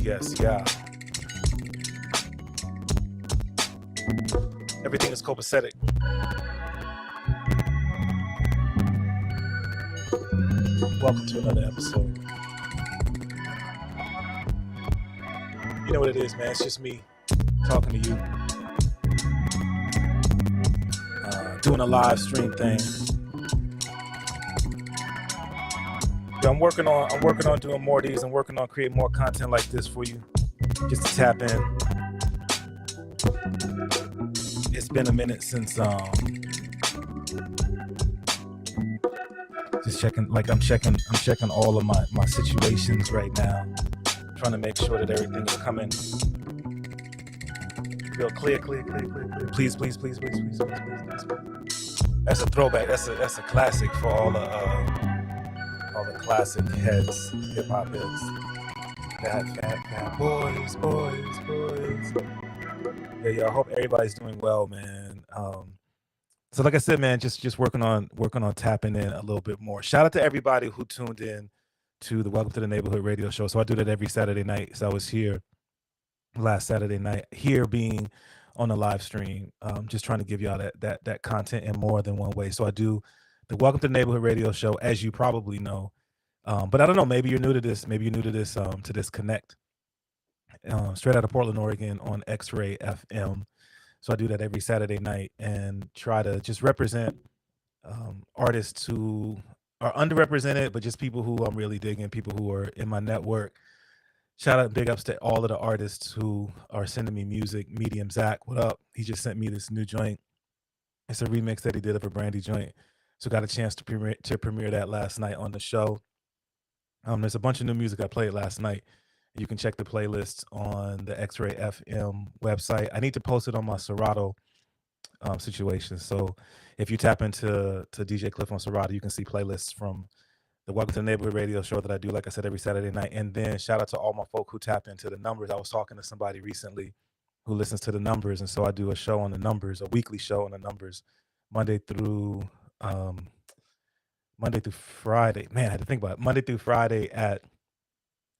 Yes, yeah. Everything is copacetic. Welcome to another episode. You know what it is, man. It's just me talking to you, doing a live stream thing. Yeah, I'm working on doing more of these. I'm working on creating more content like this for you, just to tap in. It's been a minute since just checking. Like I'm checking all of my situations right now, trying to make sure that everything is coming real clear. Please. That's a throwback. That's a classic for all the classic heads, hip hop heads. Fat boys. Yeah. I hope everybody's doing well, man. So like I said, man, just working on tapping in a little bit more. Shout out to everybody who tuned in to the Welcome to the Neighborhood radio show. So I do that every Saturday night. So I was here last Saturday night, here being on the live stream, just trying to give y'all that content in more than one way. So I do the Welcome to the Neighborhood radio show, as you probably know. But I don't know, maybe you're new to this. Maybe you're new to this Connect, straight out of Portland, Oregon on X-Ray FM. So I do that every Saturday night and try to just represent artists who are underrepresented, but just people who I'm really digging, people who are in my network. Shout out, big ups to all of the artists who are sending me music. Medium Zach, what up? He just sent me this new joint. It's a remix that he did of a Brandy joint. So got a chance to premiere that last night on the show. There's a bunch of new music I played last night. You can check the playlists on the X-Ray FM website. I need to post it on my Serato situation. So if you tap into DJ Klyph on Serato, you can see playlists from the Welcome to the Neighborhood radio show that I do, like I said, every Saturday night. And then shout out to all my folk who tap into the numbers. I was talking to somebody recently who listens to the numbers. And so I do a show on the numbers, a weekly show on the numbers, Monday through Friday. Man, I had to think about it. Monday through Friday at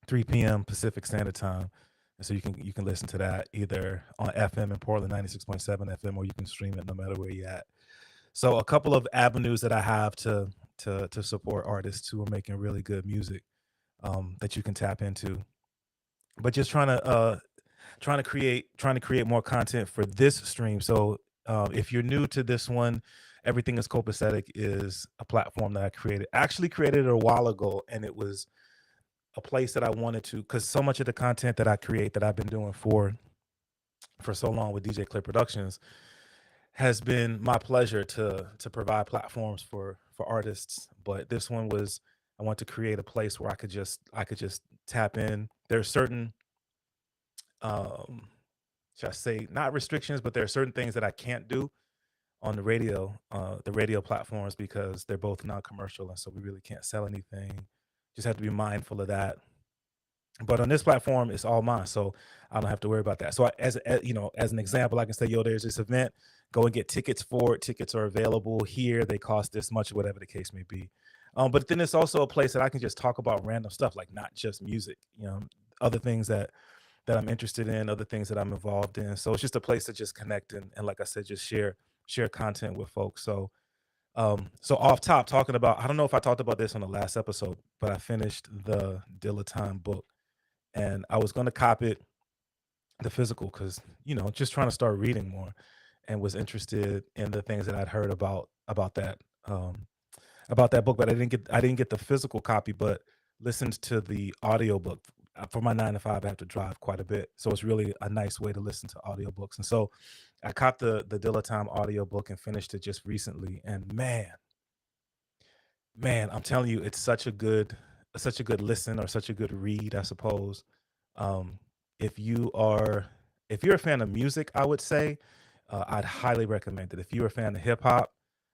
3 p.m. Pacific Standard Time. And so you can listen to that either on FM in Portland, 96.7 FM, or you can stream it no matter where you're at. So a couple of avenues that I have to support artists who are making really good music that you can tap into. But just trying to create more content for this stream. So if you're new to this one, Everything Is Copacetic is a platform that I actually created it a while ago, and it was a place that I wanted to, because so much of the content that I create that I've been doing for so long with DJ Klyph Productions has been my pleasure to provide platforms for artists. But this one was, I want to create a place where I could just tap in. There's certain should I say, not restrictions, but there are certain things that I can't do on the radio platforms, because they're both non-commercial, and so we really can't sell anything. Just have to be mindful of that. But on this platform, it's all mine, so I don't have to worry about that. So as an example, I can say, yo, there's this event, go and get tickets for it. Tickets are available here. They cost this much, whatever the case may be. But then it's also a place that I can just talk about random stuff, like not just music, other things that I'm interested in, other things that I'm involved in. So it's just a place to just connect and like I said, just share content with folks. So so off top, talking about, I don't know if I talked about this on the last episode, but I finished the Dilettante book, and I was going to cop it, the physical, because just trying to start reading more, and was interested in the things that I'd heard about that book, but I didn't get the physical copy, but listened to the audiobook. For my 9 to 5, I have to drive quite a bit, so it's really a nice way to listen to audiobooks. And so I caught the Dilettante audiobook and finished it just recently, and man, I'm telling you, it's such a good listen, or such a good read, I suppose. Um, if you're a fan of music, I would say I'd highly recommend it. If you're a fan of hip hop,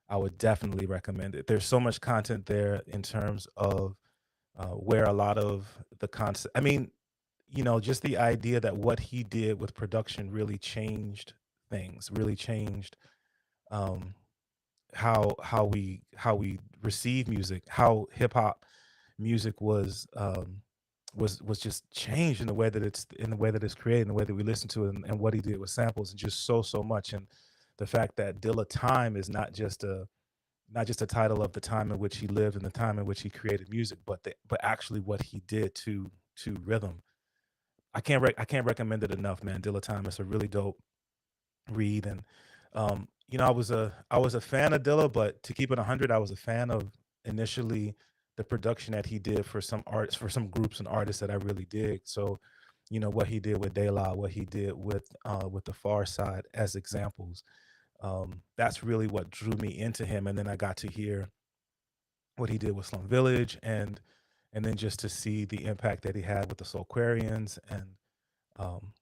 I would definitely recommend it. There's so much content there in terms of where a lot of the concept, I mean, just the idea that what he did with production really changed things, really changed um, how we receive music, how hip hop music was was just changed in the way that it's created, in the way that we listen to it, and what he did with samples, and just so much. And the fact that Dilla Time is not just a title of the time in which he lived and the time in which he created music, but actually what he did to rhythm. I can't recommend it enough, man. Dilla Time. It's a really dope read. And I was a fan of Dilla, but to keep it 100, I was a fan of initially the production that he did for some artists, for some groups and artists that I really dig. So, what he did with De La, what he did with the Far Side as examples. That's really what drew me into him. And then I got to hear what he did with Slum Village, and then just to see the impact that he had with the Soulquarians, and um,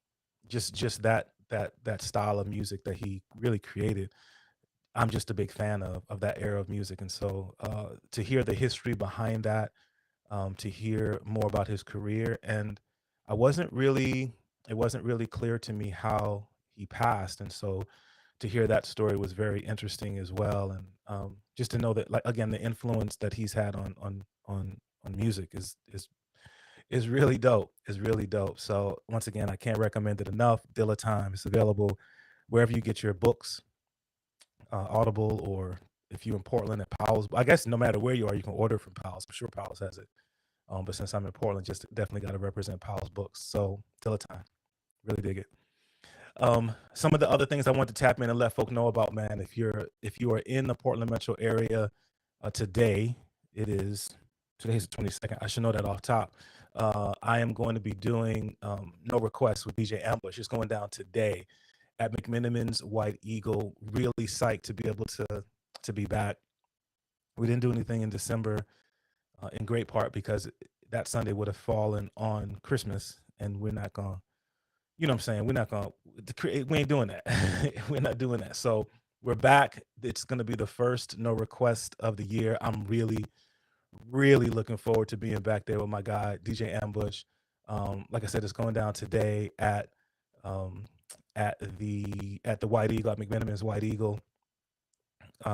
just that style of music that he really created. I'm just a big fan of that era of music. And so to hear the history behind that, to hear more about his career, and I wasn't really it wasn't really clear to me how he passed, and so to hear that story was very interesting as well. And just to know that, like, again, the influence that he's had on music is really dope. Is really dope. So once again, I can't recommend it enough. Dilla Time is available wherever you get your books, Audible, or if you're in Portland at Powell's. I guess no matter where you are, you can order from Powell's. I'm sure Powell's has it. But since I'm in Portland, just definitely got to represent Powell's books. So Dilla Time, really dig it. Some of the other things I want to tap in and let folk know about, man. If you are in the Portland metro area, today it is today's the 22nd. I should know that off top. I am going to be doing No Requests with DJ Ambush. It's going down today at McMiniman's White Eagle. Really psyched to be able to be back. We didn't do anything in December, in great part because that Sunday would have fallen on Christmas, and we're not gonna, you know what I'm saying? We're not gonna, we ain't doing that. We're not doing that. So we're back. It's gonna be the first No Request of the year. I'm really, really looking forward to being back there with my guy DJ Ambush. Like I said, it's going down today um, at the White Eagle, at McMiniman's White Eagle.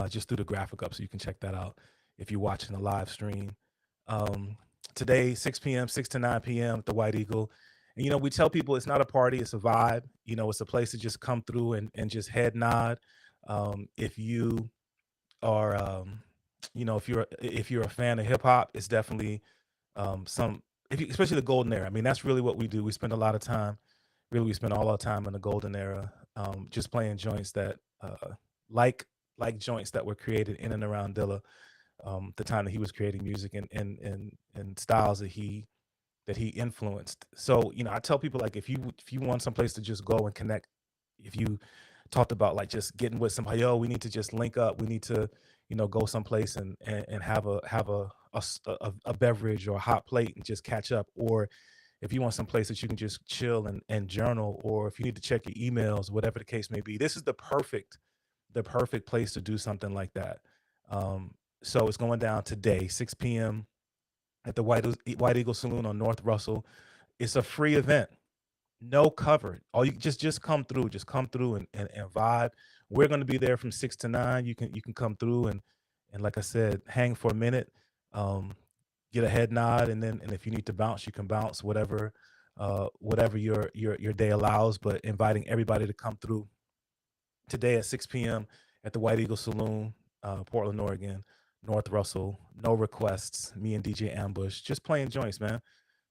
Just through the graphic up, so you can check that out if you're watching the live stream. Um, Today, 6 p.m., 6 to 9 p.m. at the White Eagle. And, we tell people it's not a party, it's a vibe. It's a place to just come through and just head nod. If you are, if you're a fan of hip hop, it's definitely some, especially the golden era. I mean, that's really what we do. We spend a lot of time, really, we spend all our time in the golden era, just playing joints that, like like joints that were created in and around Dilla, the time that he was creating music, and styles that he influenced. So, I tell people, like, if you want someplace to just go and connect, if you talked about like just getting with somebody, yo, we need to just link up, we need to, go someplace and have a beverage or a hot plate and just catch up. Or if you want some place that you can just chill and journal, or if you need to check your emails, whatever the case may be, this is the perfect place to do something like that. Um, so it's going down today, 6 p.m. at the White Eagle Saloon on North Russell. It's a free event, no cover. All you just come through and vibe. We're going to be there from 6 to 9. You can come through and like I said, hang for a minute, um, get a head nod, and if you need to bounce, you can bounce, whatever your day allows. But inviting everybody to come through today at 6 p.m. at the White Eagle Saloon, Portland, Oregon, North Russell. No requests. Me and DJ Ambush just playing joints, man.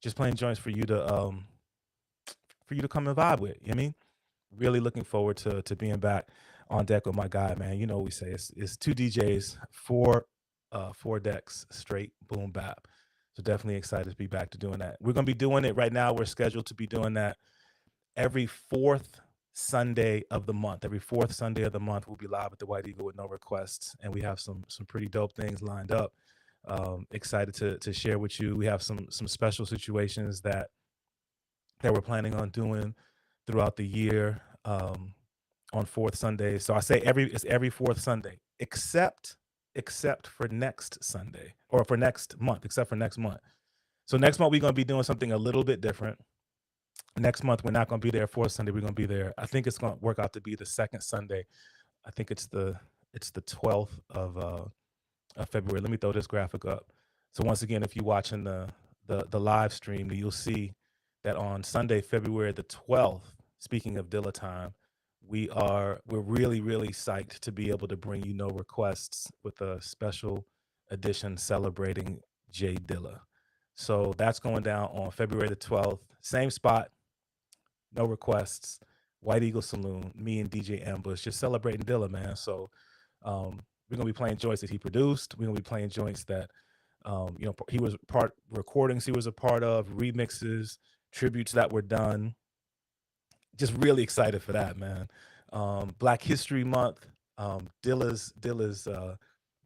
Just playing joints for you to come and vibe with. You know what I mean? Really looking forward to being back on deck with my guy, man. You know what we say. It's two DJs, four decks, straight boom bap. So definitely excited to be back to doing that. We're gonna be doing it right now. We're scheduled to be doing that every fourth Sunday of the month. Every fourth Sunday of the month, we'll be live at the White Eagle with no requests, and we have some pretty dope things lined up. Excited to share with you. We have some special situations that we're planning on doing throughout the year, on fourth Sunday. So I say it's every fourth Sunday, except for next Sunday, or for next month, except for next month. So next month we're gonna be doing something a little bit different. Next month we're not gonna be there fourth Sunday. We're gonna be there. I think it's gonna work out to be the second Sunday. I think it's the 12th of February. Let me throw this graphic up. So once again, if you're watching the live stream, you'll see that on Sunday, February the 12th, speaking of Dilla time, we're really, really psyched to be able to bring you No Requests with a special edition celebrating Jay Dilla. So that's going down on February the 12th. Same spot, No Requests, White Eagle Saloon, me and DJ Ambush, just celebrating Dilla, man. So we're gonna be playing joints that he produced. We're gonna be playing joints that he was part recordings he was a part of, remixes, tributes that were done. Just really excited for that, man. Black History Month, Dilla's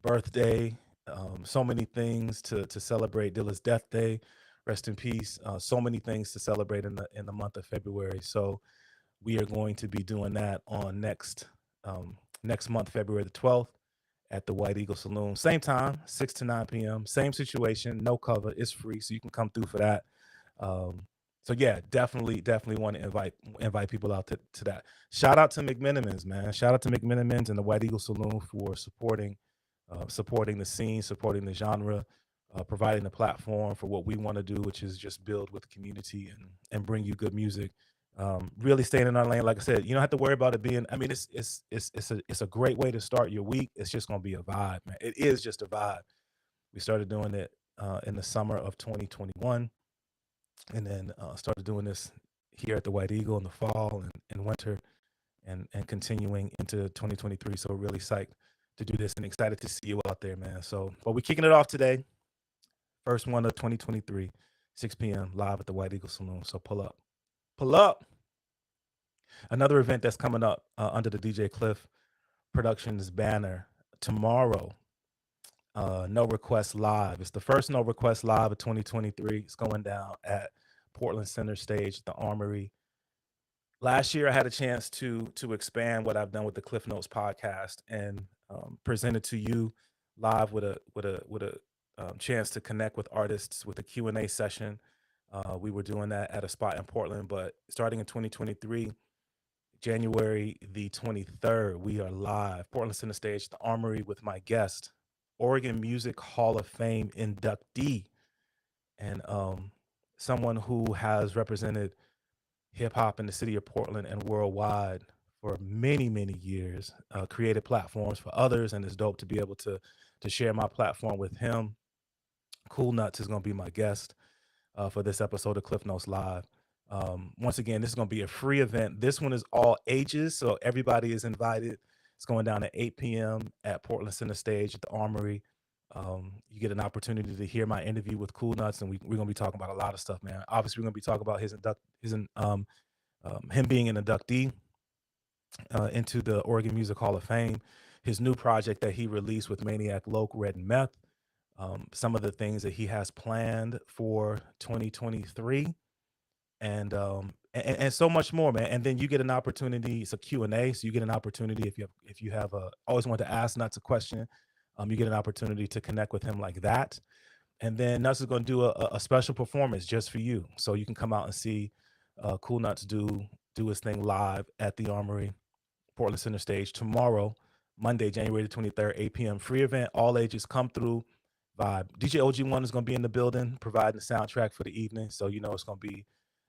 birthday, so many things to celebrate. Dilla's death day, rest in peace. So many things to celebrate in the month of February. So we are going to be doing that on next month, February the 12th, at the White Eagle Saloon. Same time, 6 to 9 p.m. Same situation, no cover. It's free, so you can come through for that. Um, so yeah, definitely want to invite people out to that. Shout out to McMenamins, man. Shout out to McMenamins and the White Eagle Saloon for supporting the scene, supporting the genre, providing the platform for what we want to do, which is just build with the community and bring you good music. Really staying in our lane. Like I said, you don't have to worry about it being. I mean, it's a great way to start your week. It's just gonna be a vibe, man. It is just a vibe. We started doing it in the summer of 2021, and then started doing this here at the White Eagle in the fall and winter, and continuing into 2023. So really psyched to do this and excited to see you out there, man. So, but we're kicking it off today. First one of 2023, 6 p.m. live at the White Eagle Saloon. So pull up, pull up. Another event that's coming up under the DJ Klyph Productions banner tomorrow. No Request Live. It's the first No Request Live of 2023. It's going down at Portland Center Stage, the Armory. Last year, I had a chance to expand what I've done with the Cliff Notes podcast and present it to you live with a chance to connect with artists with a Q&A session. We were doing that at a spot in Portland, but starting in 2023, January the 23rd, we are live, Portland Center Stage, the Armory, with my guest, Oregon Music Hall of Fame inductee, and someone who has represented hip hop in the city of Portland and worldwide for many, many years, created platforms for others, and it's dope to be able to share my platform with him. Cool Nuts is going to be my guest for this episode of Cliff Notes Live. Once again, this is going to be a free event. This one is all ages, so everybody is invited. It's going down at 8 p.m. at Portland Center Stage at the Armory. You get an opportunity to hear my interview with Cool Nuts, and we're going to be talking about a lot of stuff, man. Obviously, we're going to be talking about him being an inductee into the Oregon Music Hall of Fame, his new project that he released with Maniac Loc, Red and Meth, some of the things that he has planned for 2023, and so much more, man. And then you get an opportunity. It's a Q&A, so you get an opportunity if you have always want to ask Nuts a question. You get an opportunity to connect with him like that. And then Nuts is going to do a special performance just for you, so you can come out and see Cool Nuts do his thing live at the Armory, Portland Center Stage tomorrow, Monday, January the 23rd, 8 p.m. Free event, all ages, come through, vibe. DJ OG1 is going to be in the building providing the soundtrack for the evening, so you know it's going to be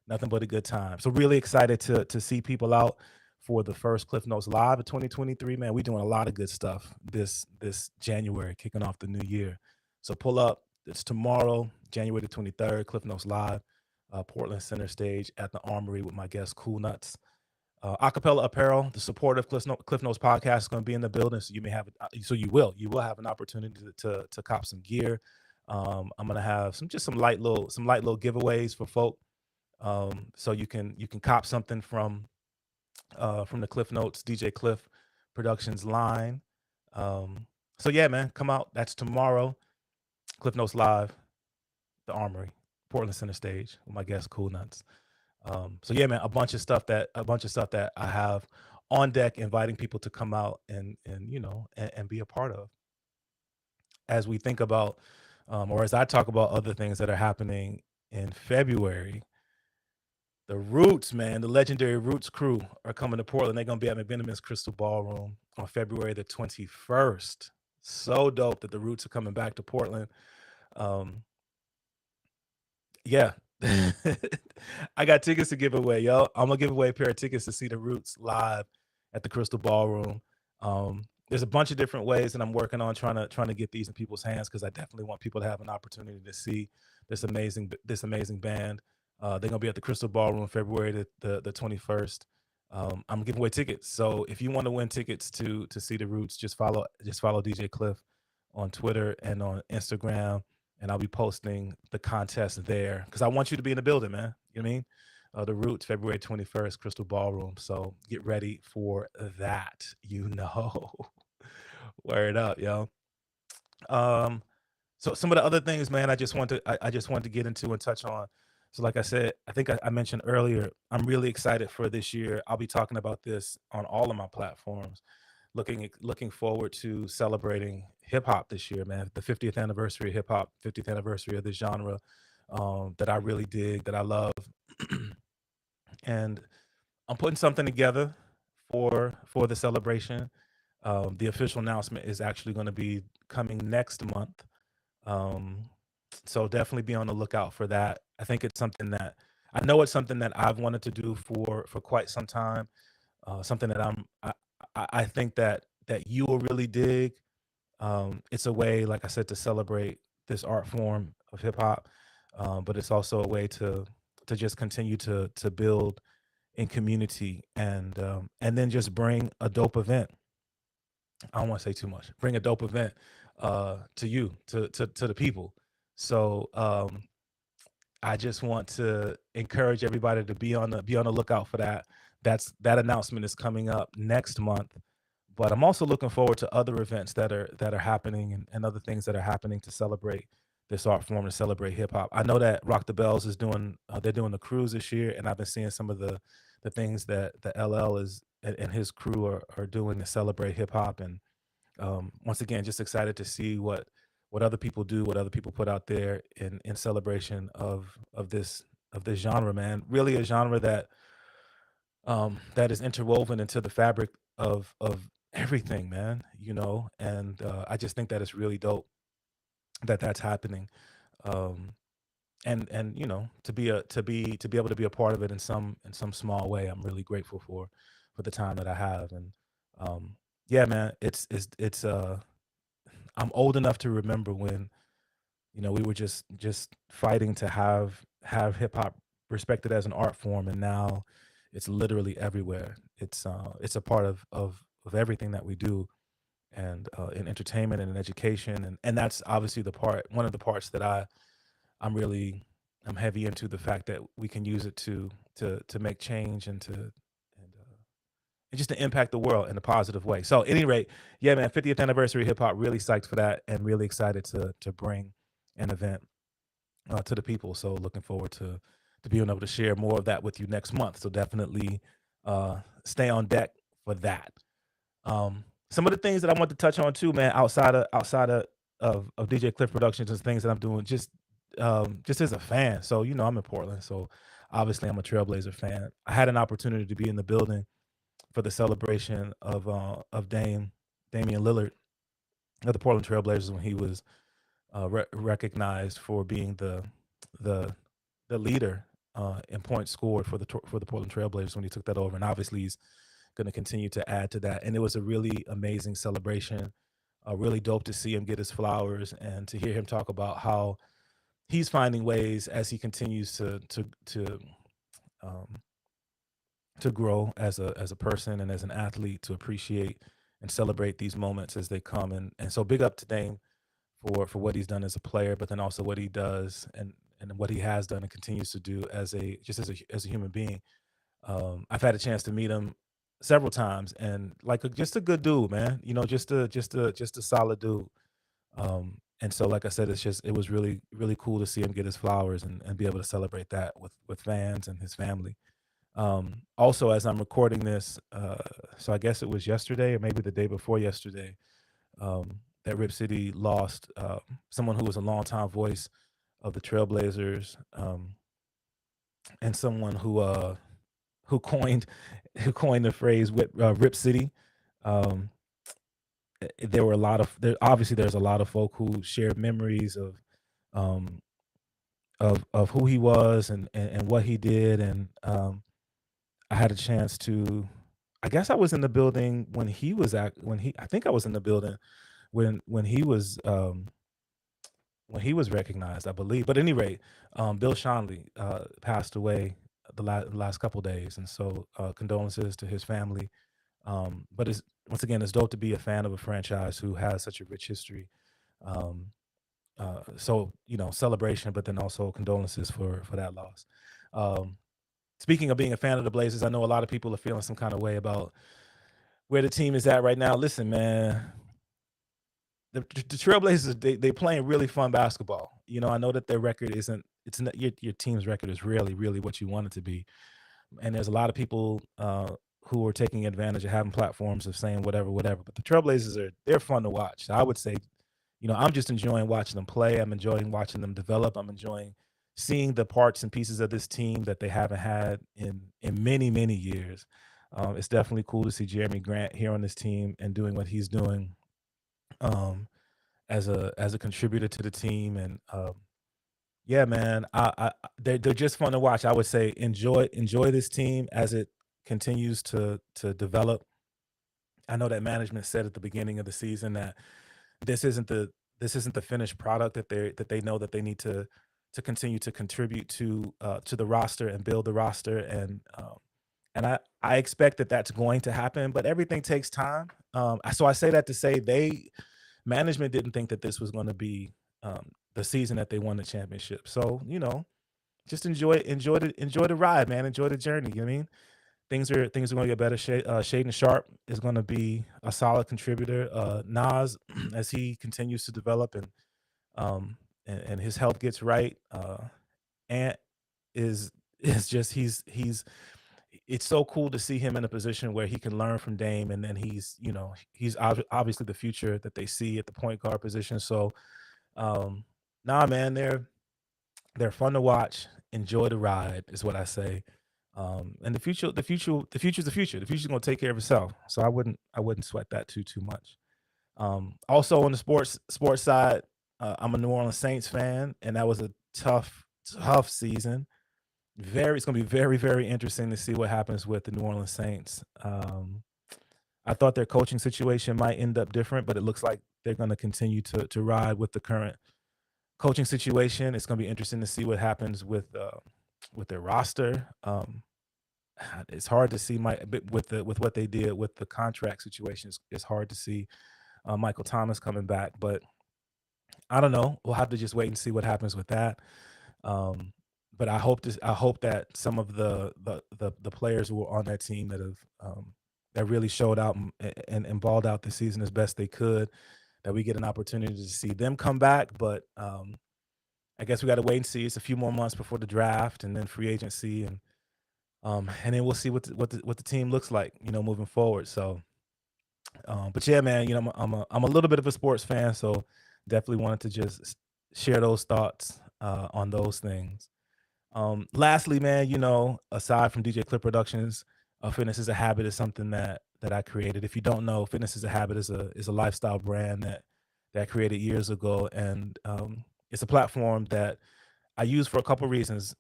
nothing but a good time. So really excited to see people out for the first Cliff Notes Live of 2023, man. We're doing a lot of good stuff this January, kicking off the new year. So pull up. It's tomorrow, January the 23rd, Cliff Notes Live, Portland Center Stage at the Armory with my guest Cool Nuts. Acapella Apparel, the support of Cliff Notes podcast, is going to be in the building, so you will have an opportunity to cop some gear. I'm going to have some light little giveaways for folk, so you can cop something from the Cliff Notes DJ Klyph Productions line. So yeah, man, come out. That's tomorrow. Cliff Notes Live, the Armory, Portland Center Stage with my guest Cool Nuts. So yeah, man, a bunch of stuff that I have on deck, inviting people to come out and be a part of as we think about, or as I talk about other things that are happening in February. The Roots, man, the legendary Roots crew are coming to Portland. They're gonna be at McBenamin's Crystal Ballroom on February the 21st. So dope that the Roots are coming back to Portland. Um, Yeah. I got tickets to give away, yo. I'm gonna give away a pair of tickets to see the Roots live at the Crystal Ballroom. There's a bunch of different ways that I'm working on trying to get these in people's hands because I definitely want people to have an opportunity to see this amazing band. They're gonna be at the Crystal Ballroom February the 21st. I'm giving away tickets, so if you want to win tickets to see the Roots, just follow DJ Klyph on Twitter and on Instagram, and I'll be posting the contest there because I want you to be in the building, man. You know what I mean? The Roots, February 21st, Crystal Ballroom. So get ready for that. Word up, yo. Um, so some of the other things, man, I just want to get into and touch on. So, like I said, I think I mentioned earlier, I'm really excited for this year. I'll be talking about this on all of my platforms. Looking forward to celebrating hip hop this year, man. The 50th anniversary of hip hop, 50th anniversary of this genre that I really dig, that I love, and I'm putting something together for the celebration. The official announcement is actually going to be coming next month. Um, so definitely be on the lookout for that. I think it's something that I know it's something that I've wanted to do for quite some time. Something that I think that you will really dig. It's a way, like I said, to celebrate this art form of hip hop, but it's also a way to just continue to build in community and then just bring a dope event. I don't want to say too much. Bring a dope event to you, to the people. So I just want to encourage everybody to be on the lookout for that. That announcement is coming up next month. But I'm also looking forward to other events that are happening and other things that are happening to celebrate this art form, to celebrate hip hop. I know that Rock the Bells is doing they're doing the cruise this year, and I've been seeing some of the things that the LL is and his crew are doing to celebrate hip hop. And once again, just excited to see what other people do, what other people put out there in celebration of this genre, man. Really a genre that is interwoven into the fabric of everything, man. And I just think that it's really dope that that's happening. Um, and to be able to be a part of it in some small way, I'm really grateful for the time that I have. And yeah, man, it's I'm old enough to remember when we were just fighting to have hip hop respected as an art form, and now it's literally everywhere. It's a part of everything that we do, and in entertainment and in education, and that's obviously one of the parts that I'm heavy into, the fact that we can use it to make change and just to impact the world in a positive way. So, at any rate, yeah, man, 50th anniversary hip hop. Really psyched for that, and really excited to bring an event to the people. So, looking forward to being able to share more of that with you next month. So, definitely stay on deck for that. Some of the things that I want to touch on too, man, outside of DJ Cliff Productions and things that I'm doing, just as a fan. So, I'm in Portland, so obviously I'm a Trailblazer fan. I had an opportunity to be in the building for the celebration of Damian Lillard of the Portland Trailblazers when he was recognized for being the the leader in points scored for the Portland Trailblazers when he took that over, and obviously he's going to continue to add to that. And it was a really amazing celebration. Really dope to see him get his flowers and to hear him talk about how he's finding ways as he continues um, to grow as a person and as an athlete, to appreciate and celebrate these moments as they come. And so big up to Dame for what he's done as a player, but then also what he does and what he has done and continues to do as a human being. I've had a chance to meet him several times, and like just a good dude, man. Just a solid dude. And so, like I said, it was really really cool to see him get his flowers and be able to celebrate that with fans and his family. Also, as I'm recording this, so I guess it was yesterday or maybe the day before yesterday, that Rip City lost someone who was a longtime voice of the Trailblazers, and someone who coined who coined the phrase Rip City. Um, there were a lot of there obviously there's a lot of folk who shared memories um, of who he was and what he did, and I had a chance to. I guess I was in the building when he was when he. I think I was in the building when he was when he was recognized, I believe. But at any rate, Bill Shanley passed away the last couple days, and so condolences to his family. But it's once again, it's dope to be a fan of a franchise who has such a rich history. Um, so celebration, but then also condolences for that loss. Um, Speaking of being a fan of the Blazers, I know a lot of people are feeling some kind of way about where the team is at right now. Listen, man, the Trailblazers, they playing really fun basketball. I know that their record isn't it's not, your team's record is really what you want it to be, and there's a lot of people who are taking advantage of having platforms of saying whatever. But the Trailblazers they're fun to watch. So I would say, I'm just enjoying watching them play. I'm enjoying watching them develop. I'm enjoying seeing the parts and pieces of this team that they haven't had in many years. It's definitely cool to see Jeremy Grant here on this team and doing what he's doing. Um, as a contributor to the team. And yeah, man, they're just fun to watch. I would say enjoy this team as it continues to develop. I know that management said at the beginning of the season that this isn't the this isn't the finished product that they know that they need to continue to contribute to the roster and build the roster. And I expect that that's going to happen, but everything takes time. So I say that to say management didn't think that this was going to be the season that they won the championship. So just enjoy the ride, man. Enjoy the journey. You know what I mean? Things are going to get better. Shaden Sharp is going to be a solid contributor. Nas, as he continues to develop and his health gets right. Ant is just he's it's so cool to see him in a position where he can learn from Dame, and then he's obviously the future that they see at the point guard position. So, um, nah, man, they're fun to watch. Enjoy the ride is what I say. And the future's the future. The future's gonna take care of itself. So I wouldn't sweat that too much. Also on the sports side, I'm a New Orleans Saints fan, and that was a tough season. It's going to be very interesting to see what happens with the New Orleans Saints. I thought their coaching situation might end up different, but it looks like they're going to continue to ride with the current coaching situation. It's going to be interesting to see what happens with their roster. It's hard to see with what they did with the contract situation. It's hard to see Michael Thomas coming back, but I don't know. We'll have to just wait and see what happens with that. Um, but I hope that some of the players who were on that team that really showed out and balled out this season as best they could, that we get an opportunity to see them come back. But I guess we got to wait and see. It's a few more months before the draft and then free agency, and then we'll see what the team looks like, moving forward. So, but yeah, man, I'm a little bit of a sports fan, so definitely wanted to just share those thoughts on those things. Lastly, man, aside from DJ Clip Productions, Fitness is a Habit is something that I created. If you don't know, Fitness is a Habit is a lifestyle brand that I created years ago, and it's a platform that I use for a couple reasons.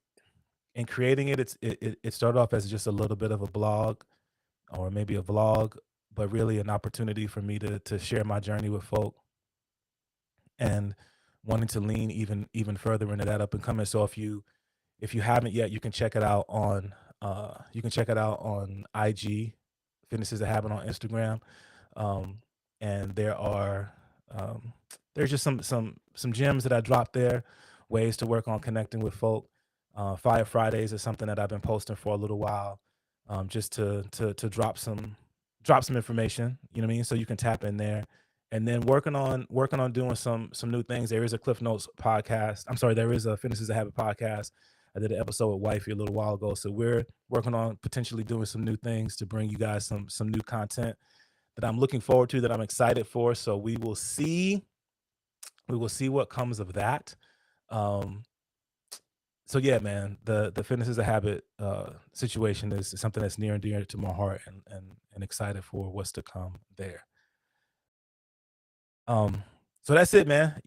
In creating it, it started off as just a little bit of a blog or maybe a vlog, but really an opportunity for me to share my journey with folk and wanting to lean even further into that up and coming. So if you haven't yet, you can check it out on IG. Fitness is a Habit on Instagram. Um, and um, there's just some gems that I dropped there, ways to work on connecting with folk. Fire Fridays is something that I've been posting for a little while, just to drop some information. You know what I mean? So you can tap in there, and then working on doing some new things. There is a Cliff Notes podcast. I'm sorry, there is a Fitness is a Habit podcast. I did an episode with Wifey a little while ago, so we're working on potentially doing some new things to bring you guys some new content that I'm looking forward to, that I'm excited for. So we will see what comes of that. Um, so yeah, man, the Fitness is a Habit situation is something that's near and dear to my heart, and excited for what's to come there. Um, so that's it, man.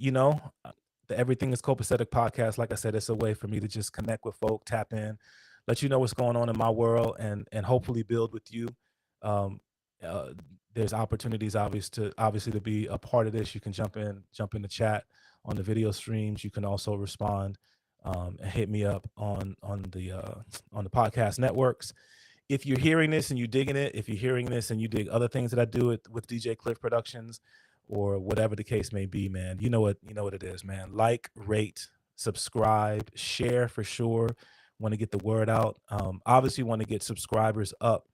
The Everything is Copacetic podcast. Like I said, it's a way for me to just connect with folk, tap in, let you know what's going on in my world, and hopefully build with you. Um, uh, there's opportunities obviously to be a part of this. You can jump in the chat on the video streams. You can also respond and hit me up on the podcast networks. If you're hearing this and you digging it, if you're hearing this and you dig other things that I do with DJ Klyph Productions, or whatever the case may be, man, you know what it is, man. Like, rate, subscribe, share for sure. Want to get the word out. Obviously, want to get subscribers up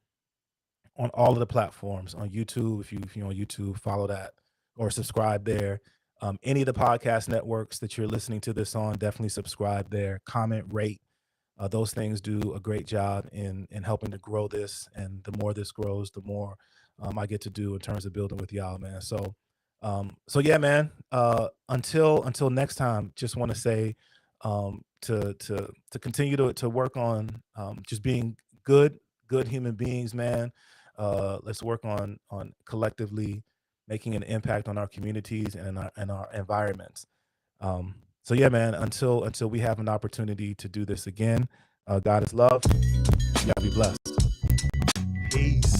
on all of the platforms. On YouTube, if you're on YouTube, follow that or subscribe there. Any of the podcast networks that you're listening to this on, definitely subscribe there. Comment, rate. Those things do a great job in helping to grow this, and the more this grows, the more I get to do in terms of building with y'all, man. So yeah, man. Until next time, just want to say to continue to work on just being good human beings, man. Let's work on collectively making an impact on our communities and our environments. So yeah, man, until we have an opportunity to do this again, God is love. Y'all be blessed. Peace.